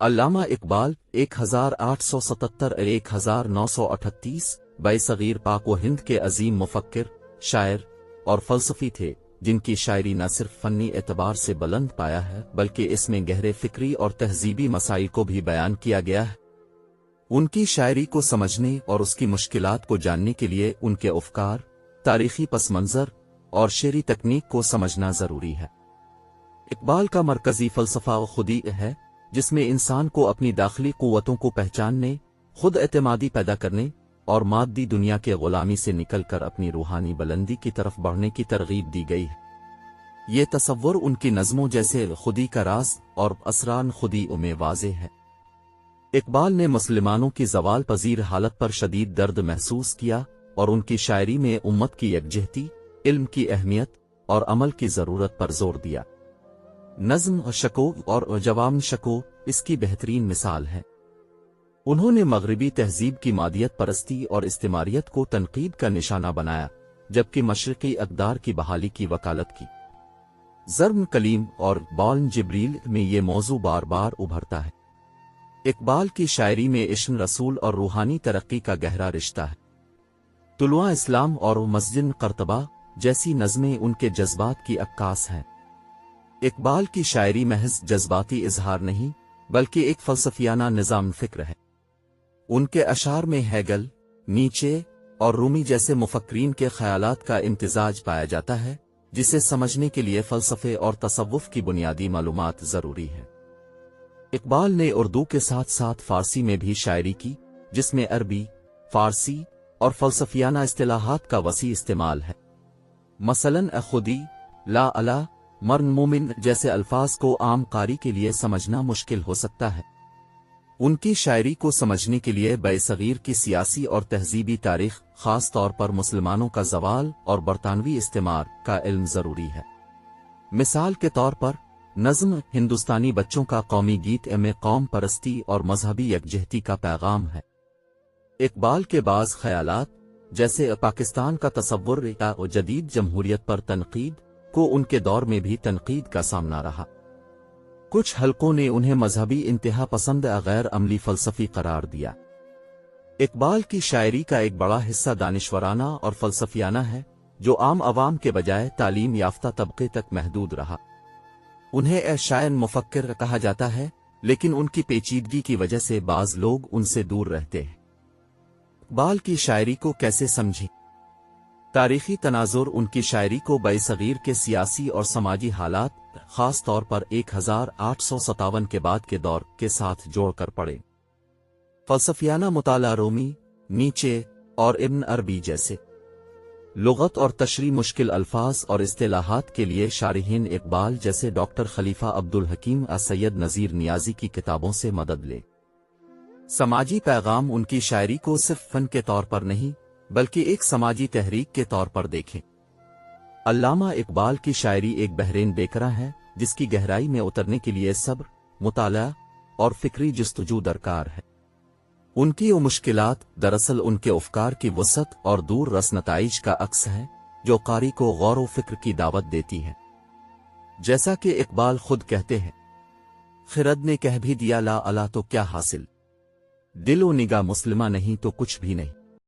علامہ اقبال 1877-1938 برصغیر پاک و ہند کے عظیم مفکر، شاعر اور فلسفی تھے، جن کی شاعری نہ صرف فنی اعتبار سے بلند پایا ہے بلکہ اس میں گہرے فکری اور تہذیبی مسائل کو بھی بیان کیا گیا ہے۔ ان کی شاعری کو سمجھنے اور اس کی مشکلات کو جاننے کے لیے ان کے افکار، تاریخی پس منظر اور شعری تکنیک کو سمجھنا ضروری ہے۔ اقبال کا مرکزی فلسفہ خودی ہے، جس میں انسان کو اپنی داخلی قوتوں کو پہچاننے، خود اعتمادی پیدا کرنے اور مادی دنیا کے غلامی سے نکل کر اپنی روحانی بلندی کی طرف بڑھنے کی ترغیب دی گئی ہے۔ یہ تصور ان کی نظموں جیسے خودی کا راز اور اسرار خودی میں واضح ہے۔ اقبال نے مسلمانوں کی زوال پذیر حالت پر شدید درد محسوس کیا اور ان کی شاعری میں امت کی یکجہتی، علم کی اہمیت اور عمل کی ضرورت پر زور دیا۔ نظم شکو اور جوام شکو اس کی بہترین مثال ہے۔ انہوں نے مغربی تہذیب کی مادیت پرستی اور استعماریت کو تنقید کا نشانہ بنایا، جبکہ مشرقی اقدار کی بحالی کی وکالت کی۔ ضرب کلیم اور بالن جبریل میں یہ موضوع بار بار ابھرتا ہے۔ اقبال کی شاعری میں عشق رسول اور روحانی ترقی کا گہرا رشتہ ہے۔ طلوع اسلام اور مسجد قرطبہ جیسی نظمیں ان کے جذبات کی عکاس ہیں۔ اقبال کی شاعری محض جذباتی اظہار نہیں بلکہ ایک فلسفیانہ نظام فکر ہے۔ ان کے اشعار میں ہیگل، نیچے اور رومی جیسے مفکرین کے خیالات کا امتزاج پایا جاتا ہے، جسے سمجھنے کے لیے فلسفے اور تصوف کی بنیادی معلومات ضروری ہے۔ اقبال نے اردو کے ساتھ ساتھ فارسی میں بھی شاعری کی، جس میں عربی، فارسی اور فلسفیانہ اصطلاحات کا وسیع استعمال ہے۔ مثلاً خودی، لا الہ، مرن مومن جیسے الفاظ کو عام قاری کے لیے سمجھنا مشکل ہو سکتا ہے۔ ان کی شاعری کو سمجھنے کے لیے برصغیر کی سیاسی اور تہذیبی تاریخ، خاص طور پر مسلمانوں کا زوال اور برطانوی استعمار کا علم ضروری ہے۔ مثال کے طور پر نظم ہندوستانی بچوں کا قومی گیت میں قوم پرستی اور مذہبی یکجہتی کا پیغام ہے۔ اقبال کے بعض خیالات، جیسے پاکستان کا تصور یا جدید جمہوریت پر تنقید، کو ان کے دور میں بھی تنقید کا سامنا رہا۔ کچھ حلقوں نے انہیں مذہبی انتہا پسند غیر عملی فلسفی قرار دیا۔ اقبال کی شاعری کا ایک بڑا حصہ دانشورانہ اور فلسفیانہ ہے، جو عام عوام کے بجائے تعلیم یافتہ طبقے تک محدود رہا۔ انہیں شاعر مفکر کہا جاتا ہے، لیکن ان کی پیچیدگی کی وجہ سے بعض لوگ ان سے دور رہتے ہیں۔ اقبال کی شاعری کو کیسے سمجھیں؟ تاریخی تناظر ان کی شاعری کو برصغیر کے سیاسی اور سماجی حالات، خاص طور پر 1857 کے بعد کے دور کے ساتھ جوڑ کر پڑھیں۔ فلسفیانہ مطالعہ رومی، نیچے اور ابن عربی جیسے لغت اور تشریح مشکل الفاظ اور اصطلاحات کے لیے شارحین اقبال جیسے ڈاکٹر خلیفہ عبدالحکیم سید نذیر نیازی کی کتابوں سے مدد لیں۔ سماجی پیغام ان کی شاعری کو صرف فن کے طور پر نہیں بلکہ ایک سماجی تحریک کے طور پر دیکھیں۔ علامہ اقبال کی شاعری ایک بحرین بیکراں ہے، جس کی گہرائی میں اترنے کے لیے صبر، مطالعہ اور فکری جستجو درکار ہے۔ ان کی وہ مشکلات دراصل ان کے افکار کی وسعت اور دور رس نتائج کا عکس ہے، جو قاری کو غور و فکر کی دعوت دیتی ہے۔ جیسا کہ اقبال خود کہتے ہیں، خرد نے کہہ بھی دیا لا الہ تو کیا حاصل، دل و نگاہ مسلمہ نہیں تو کچھ بھی نہیں۔